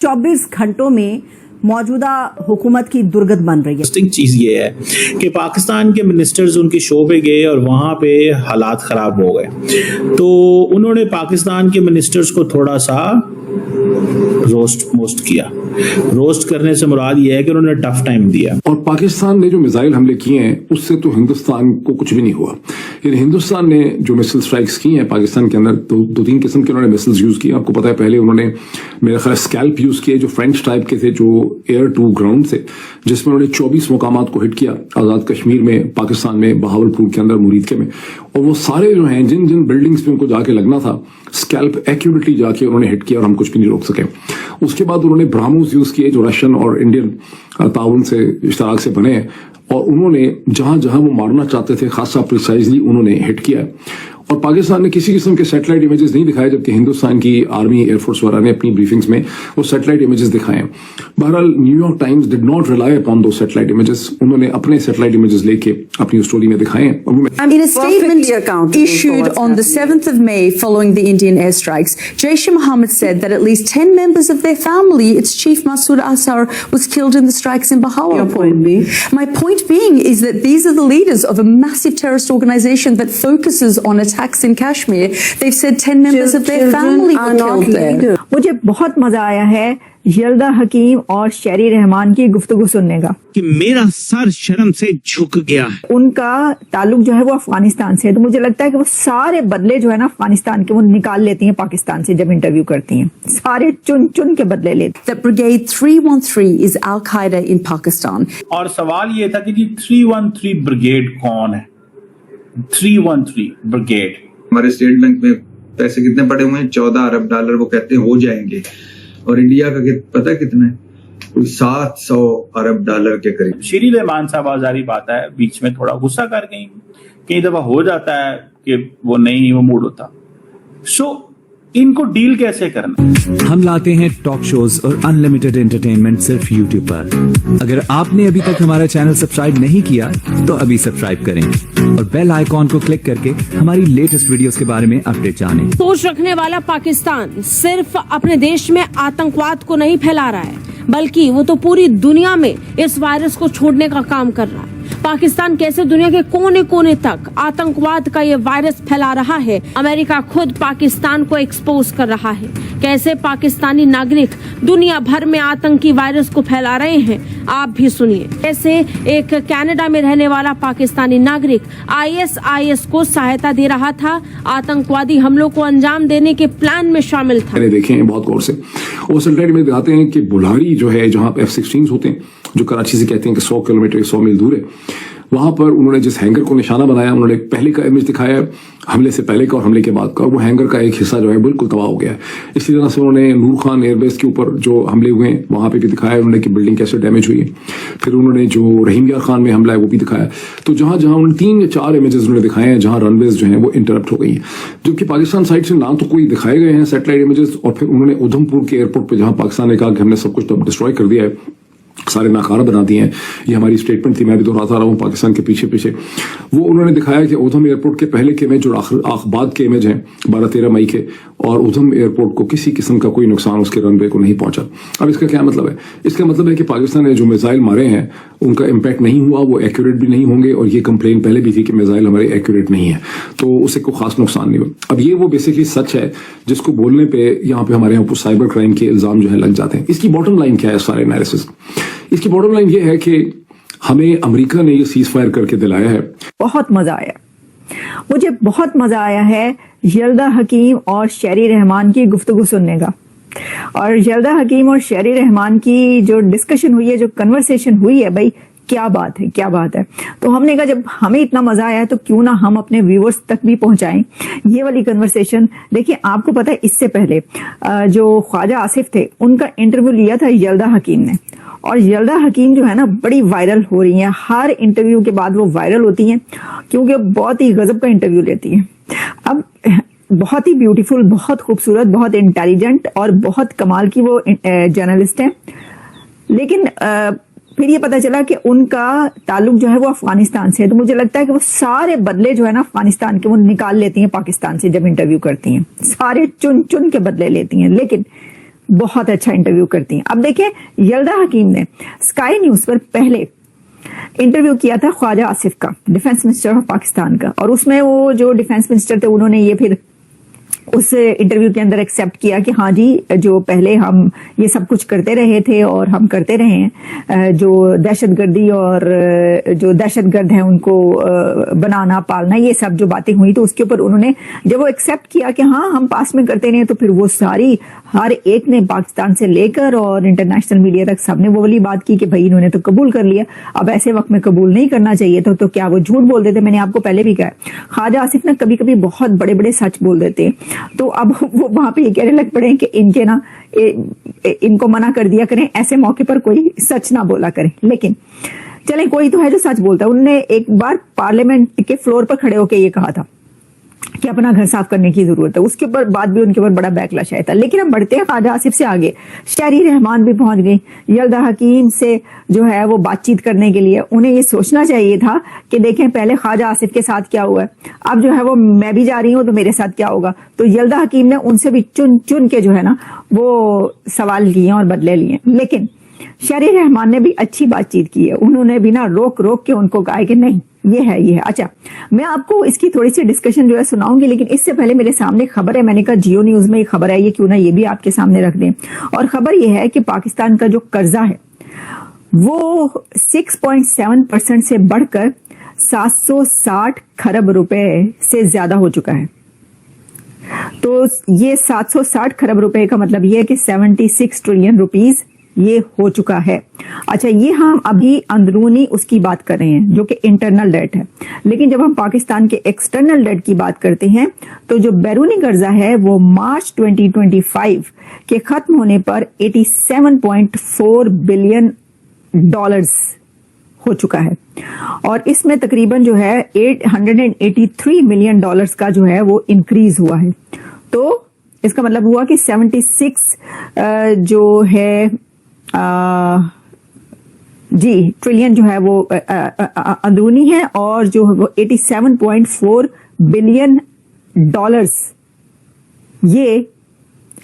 24 घंटों में मौजूदा हुकूमत की दुर्गत बन रही है। इंटरेस्टिंग चीज़ ये है कि पाकिस्तान के मिनिस्टर्स उनके शो पे गए और वहाँ पे हालात ख़राब हो गए, तो उन्होंने पाकिस्तान के मिनिस्टर्स को थोड़ा सा रोस्ट किया। रोस्ट करने से मुराद ये है कि उन्होंने टफ टाइम दिया। और पाकिस्तान ने जो मिसाइल हमले किए हैं उससे तो हिंदुस्तान को कुछ भी नहीं हुआ। हिंदुस्तान ने जो मिसाइल स्ट्राइक्स की हैं पाकिस्तान के अंदर, दो तीन किस्म के उन्होंने मिसाइल्स यूज किए। आपको पता है पहले उन्होंने मेरा ख्याल स्कैल्प यूज किए जो फ्रेंच टाइप के थे, जो एयर टू ग्राउंड से, जिसमें उन्होंने 24 मुकामात को हिट किया आजाद कश्मीर में, पाकिस्तान में, बहावलपुर के अंदर, मुरीदके में। और वो सारे जो हैं जिन जिन बिल्डिंग्स पे उनको जाके लगना था, स्कैल्प एक्यूरेटली जाके उन्होंने हिट किया और हम कुछ भी नहीं रोक सके। उसके बाद उन्होंने ब्राह्मोस यूज किए जो रशियन और इंडियन ताउन से इश्तराक से बने हैं, और उन्होंने जहां जहां वो मारना चाहते थे खासा प्रिसाइजली उन्होंने हिट किया है। और पाकिस्तान ने किसी किस्म के सैटेलाइट इमेजेस नहीं दिखाए, जबकि हिंदुस्तान की आर्मी एयरफोर्स वाला ने अपनी ब्रीफिंग्स में वो सैटेलाइट इमेजेस दिखाए हैं। बहरहाल New York times did not rely upon दो सैटेलाइट इमेजेस, उन्होंने अपने सैटेलाइट इमेजेस लेके अपनी स्टोरी में दिखाए हैं। In a statement issued on the 7th of May following the Indian airstrikes, Jaish-e-Mohammed said that at least 10 members of their family, its chief Masood Azhar, was killed in the strikes in Bahawalpur. My point being is that these are the leaders of a massive terrorist organization that focuses on attacks in Kashmir. They've said 10 members of their family were killed there. मुझे बहुत मजा आया है यल्दा हकीम और शेरी रहमान की गुफ्तगू सुनने का कि मेरा सर शर्म से झुक गया है। उनका ताल्लुक जो है वो अफगानिस्तान से है, तो मुझे लगता है कि वो सारे बदले जो है ना अफगानिस्तान के वो निकाल लेती हैं पाकिस्तान से जब इंटरव्यू करती हैं, सारे चुन चुन के बदले लेती हैं। That Brigade 313 is Al-Qaeda in Pakistan. और सवाल ये था कि जी 313 ब्रिगेड कौन है? 313 ब्रिगेड हमारे स्टेट बैंक में पैसे कितने पड़े हुए हैं? 14 अरब डॉलर वो कहते हैं हो जाएंगे, और इंडिया का पता कितना है? कोई 700 अरब डॉलर के करीब। शेरी रहमान साहब आजारी बात है, बीच में थोड़ा गुस्सा कर गई, कई दफा हो जाता है कि वो नहीं वो मूड होता। सो इनको डील कैसे करना? हम लाते हैं टॉक शोज और अनलिमिटेड एंटरटेनमेंट सिर्फ यूट्यूब पर। अगर आपने अभी तक हमारा चैनल सब्सक्राइब नहीं किया तो अभी सब्सक्राइब करें और बेल आइकॉन को क्लिक करके हमारी लेटेस्ट वीडियोस के बारे में अपडेट जानें। सोच रखने वाला पाकिस्तान सिर्फ अपने देश में आतंकवाद को नहीं फैला रहा है, बल्कि वो तो पूरी दुनिया में इस वायरस को छोड़ने का काम कर रहा है। पाकिस्तान कैसे दुनिया के कोने कोने तक आतंकवाद का ये वायरस फैला रहा है, अमेरिका खुद पाकिस्तान को एक्सपोज कर रहा है। कैसे पाकिस्तानी नागरिक दुनिया भर में आतंकी वायरस को फैला रहे हैं, आप भी सुनिए। कैसे एक कनाडा में रहने वाला पाकिस्तानी नागरिक ISIS को सहायता दे रहा था, आतंकवादी हमलों को अंजाम देने के प्लान में शामिल था। देखे हैं बहुत गौर से, वो सैटेलाइट में दिखाते हैं कि बुल्हारी जो है जहाँ F-16 होते हैं, जो कराची से कहते हैं कि 100 किलोमीटर 100 मील दूर है, वहां पर उन्होंने जिस हैंगर को निशाना बनाया, उन्होंने पहले का इमेज दिखाया हमले से पहले का और हमले के बाद का, और वो हैंगर का एक हिस्सा जो है बिल्कुल तबाह हो गया है। इसी तरह से उन्होंने नूर खान एयरबेस के ऊपर जो हमले हुए हैं वहां पे भी दिखाया उन्होंने कि बिल्डिंग कैसे डैमेज हुई है। फिर उन्होंने जो रहीम यार खान में हमला है वो भी दिखाया। तो जहां जहां उन्होंने 3 या 4 इमेजेस उन्होंने दिखाए हैं जहां रनवेज जो है वो इंटरप्ट हो गई है, जबकि पाकिस्तान साइड से ना तो कोई दिखाए गए हैं सैटेलाइट इमेजेस, और फिर उन्होंने उधमपुर के एयरपोर्ट पर जहां पाकिस्तान ने कहा कि हमने सब कुछ डिस्ट्रॉय कर दिया है, सारे नाकारा बना दिए हैं, ये हमारी स्टेटमेंट थी, मैं भी दोहराता रहा हूँ पाकिस्तान के पीछे पीछे, वो उन्होंने दिखाया कि उधम एयरपोर्ट के पहले के इमेज और बाद के इमेज हैं 12-13 मई के, और उधम एयरपोर्ट को किसी किस्म का कोई नुकसान उसके रनवे को नहीं पहुंचा। अब इसका क्या मतलब है? इसका मतलब है कि पाकिस्तान ने जो मिसाइल मारे हैं उनका इम्पैक्ट नहीं हुआ, वो एक्यूरेट भी नहीं होंगे, और ये कंप्लेन पहले भी थी कि मिसाइल हमारे एक्यूरेट नहीं है, तो उससे कोई खास नुकसान नहीं हुआ। अब ये वो बेसिकली सच है जिसको बोलने पे यहाँ पे हमारे यहाँ साइबर क्राइम के इल्जाम जो है लग जाते हैं। इसकी बॉटम लाइन क्या है सारे एनालिसिस? इसकी बॉटम लाइन ये है कि हमें अमेरिका ने ये सीज फायर करके दिलाया है। बहुत मजा आया, मुझे बहुत मजा आया है यल्दा हकीम और शेरी रहमान की गुफ्तगू सुनने का। और यल्दा हकीम और शेरी रहमान की जो डिस्कशन हुई है, जो कन्वर्सेशन हुई है, भाई क्या बात है, क्या बात है। तो हमने कहा जब हमें इतना मजा आया है तो क्यों ना हम अपने व्यूअर्स तक भी पहुंचाएं ये वाली कन्वर्सेशन। देखिए आपको पता है इससे पहले जो ख्वाजा आसिफ थे उनका इंटरव्यू लिया था यल्दा हकीम ने, और यल्दा हकीम जो है ना बड़ी वायरल हो रही हैं, हर इंटरव्यू के बाद वो वायरल होती हैं क्योंकि बहुत ही गजब का इंटरव्यू लेती हैं। अब बहुत ही ब्यूटीफुल, बहुत खूबसूरत, बहुत इंटेलिजेंट और बहुत कमाल की वो जर्नलिस्ट हैं, लेकिन फिर ये पता चला कि उनका ताल्लुक जो है वो अफगानिस्तान से है, तो मुझे लगता है कि वो सारे बदले जो है ना अफगानिस्तान के वो निकाल लेती हैं पाकिस्तान से जब इंटरव्यू करती हैं, सारे चुन चुन के बदले लेती हैं। लेकिन बहुत अच्छा इंटरव्यू करती हैं। अब देखिए, यल्दा हकीम ने स्काई न्यूज पर पहले इंटरव्यू किया था ख्वाजा आसिफ का, डिफेंस मिनिस्टर ऑफ पाकिस्तान का, और उसमें वो जो डिफेंस मिनिस्टर थे उन्होंने ये फिर उस इंटरव्यू के अंदर एक्सेप्ट किया कि हाँ जी, जो पहले हम ये सब कुछ करते रहे थे और हम करते रहे हैं, जो दहशतगर्दी और जो दहशतगर्द हैं उनको बनाना पालना, ये सब जो बातें हुई, तो उसके ऊपर उन्होंने जब वो एक्सेप्ट किया कि हाँ हम पास में करते रहे, तो फिर वो सारी हर एक ने पाकिस्तान से लेकर और इंटरनेशनल मीडिया तक सबने वो वाली बात की कि भाई इन्होंने तो कबूल कर लिया, अब ऐसे वक्त में कबूल नहीं करना चाहिए था, तो क्या वो झूठ बोल देते? मैंने आपको पहले भी कहा, ख्वाजा आसिफ ना कभी कभी बहुत बड़े बड़े सच बोल देते हैं, तो अब वो वहां पे ये कहने लग पड़े कि इनके ना इनको मना कर दिया करें, ऐसे मौके पर कोई सच ना बोला करें। लेकिन चले, कोई तो है जो सच बोलता है। उन्होंने एक बार पार्लियामेंट के फ्लोर पर खड़े होकर ये कहा था कि अपना घर साफ करने की जरूरत है, उसके ऊपर बाद भी उनके ऊपर बड़ा बैकलैश आया था। लेकिन अब बढ़ते हैं ख्वाजा आसिफ से आगे, शहरी रहमान भी पहुंच गई यल्दा हकीम से जो है वो बातचीत करने के लिए। उन्हें ये सोचना चाहिए था कि देखें पहले ख्वाजा आसिफ के साथ क्या हुआ है, अब जो है वो मैं भी जा रही हूं तो मेरे साथ क्या होगा। तो यल्दा हकीम ने उनसे भी चुन चुन के जो है ना वो सवाल किए और बदले लिए। लेकिन शहरी रहमान ने भी अच्छी बातचीत की है, उन्होंने भी ना रोक रोक के उनको कहा कि नहीं ये है ये है। अच्छा, मैं आपको इसकी थोड़ी सी डिस्कशन जो है सुनाऊंगी, लेकिन इससे पहले मेरे सामने खबर है, मैंने कहा जियो न्यूज में ये खबर है, ये क्यों ना ये भी आपके सामने रख दें। और खबर ये है कि पाकिस्तान का जो कर्जा है वो 6.7% से बढ़कर 760 खरब रुपए से ज्यादा हो चुका है। तो ये 760 खरब रुपए का मतलब ये है कि 76 ट्रिलियन रुपीज ये हो चुका है। अच्छा, ये हम अभी अंदरूनी उसकी बात कर रहे हैं जो कि इंटरनल डेट है, लेकिन जब हम पाकिस्तान के एक्सटर्नल डेट की बात करते हैं तो जो बैरूनी कर्जा है वो मार्च 2025 के खत्म होने पर 87.4 बिलियन डॉलर्स हो चुका है, और इसमें तकरीबन जो है 883 मिलियन डॉलर्स का जो है वो इंक्रीज हुआ है। तो इसका मतलब हुआ कि 76 जो है ट्रिलियन जो है वो अंदरूनी है, और जो है वो 87.4 बिलियन डॉलर्स ये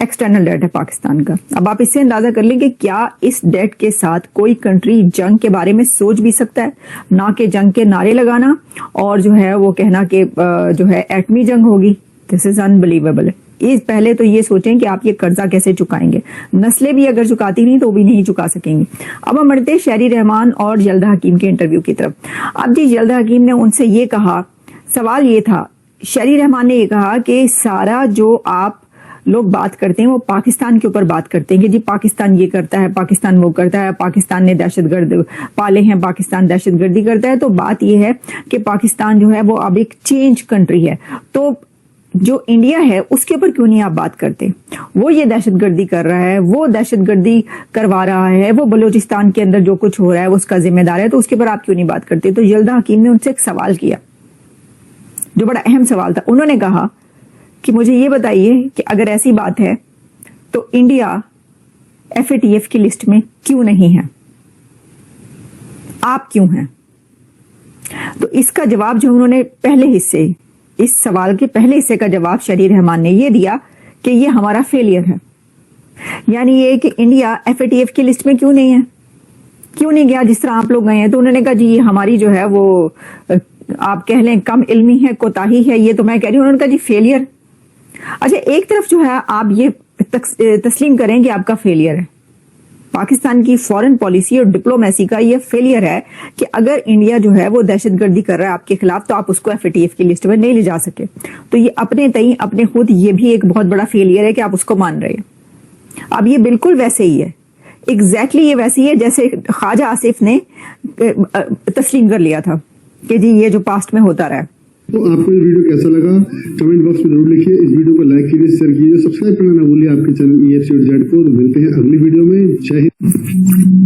एक्सटर्नल डेट है पाकिस्तान का। अब आप इससे अंदाजा कर लें कि क्या इस डेट के साथ कोई कंट्री जंग के बारे में सोच भी सकता है, ना कि जंग के नारे लगाना और जो है वो कहना कि जो है एटमी जंग होगी। This is unbelievable. इस पहले तो ये सोचें कि आप ये कर्जा कैसे चुकाएंगे, नस्लें भी अगर चुकाती नहीं तो भी नहीं चुका सकेंगे। अब हम बढ़ते शहरी रहमान और यल्दा हकीम के इंटरव्यू की तरफ। अब जी यल्दा हकीम ने उनसे ये कहा, सवाल ये था, शहरी रहमान ने ये कहा कि सारा जो आप लोग बात करते हैं वो पाकिस्तान के ऊपर बात करते हैं कि जी पाकिस्तान ये करता है, पाकिस्तान वो करता है, पाकिस्तान ने दहशतगर्द पाले हैं, पाकिस्तान दहशतगर्दी करता है। तो बात ये है कि पाकिस्तान जो है वो अब एक चेंज कंट्री है, तो जो इंडिया है उसके ऊपर क्यों नहीं आप बात करते? वो ये दहशतगर्दी कर रहा है, वो दहशतगर्दी करवा रहा है, वो बलूचिस्तान के अंदर जो कुछ हो रहा है वो उसका जिम्मेदार है, तो उसके ऊपर आप क्यों नहीं बात करते? तो यल्दा हकीम ने उनसे एक सवाल किया जो बड़ा अहम सवाल था। उन्होंने कहा कि मुझे ये बताइए कि अगर ऐसी बात है तो इंडिया FATF की लिस्ट में क्यों नहीं है, आप क्यों हैं? तो इसका जवाब जो उन्होंने पहले हिस्से, इस सवाल के पहले हिस्से का जवाब शहरी रहमान ने ये दिया कि ये हमारा फेलियर है, यानी ये कि इंडिया FATF की लिस्ट में क्यों नहीं है, क्यों नहीं गया जिस तरह आप लोग गए हैं। तो उन्होंने कहा जी ये हमारी जो है वो आप कह लें कम इल्मी है, कोताही है, ये तो मैं कह रही हूँ। उन्होंने कहा जी फेलियर। अच्छा, एक तरफ जो है आप ये तस्लीम करें कि आपका फेलियर है, पाकिस्तान की फॉरेन पॉलिसी और डिप्लोमेसी का ये फेलियर है कि अगर इंडिया जो है वो दहशतगर्दी कर रहा है आपके खिलाफ तो आप उसको FATF की लिस्ट में नहीं ले जा सके। तो ये अपने तई अपने खुद ये भी एक बहुत बड़ा फेलियर है कि आप उसको मान रहे हैं। अब ये बिल्कुल वैसे ही है, एग्जैक्टली ये वैसे ही है जैसे ख्वाजा आसिफ ने तस्लीम कर लिया था कि जी ये जो पास्ट में होता रहा है। तो आपको ये वीडियो कैसा लगा कमेंट बॉक्स में जरूर लिखिए, इस वीडियो को लाइक कीजिए, शेयर कीजिए, सब्सक्राइब करना ना भूलिए आपके चैनल EFCZ को। मिलते हैं अगली वीडियो में। जय हिंद।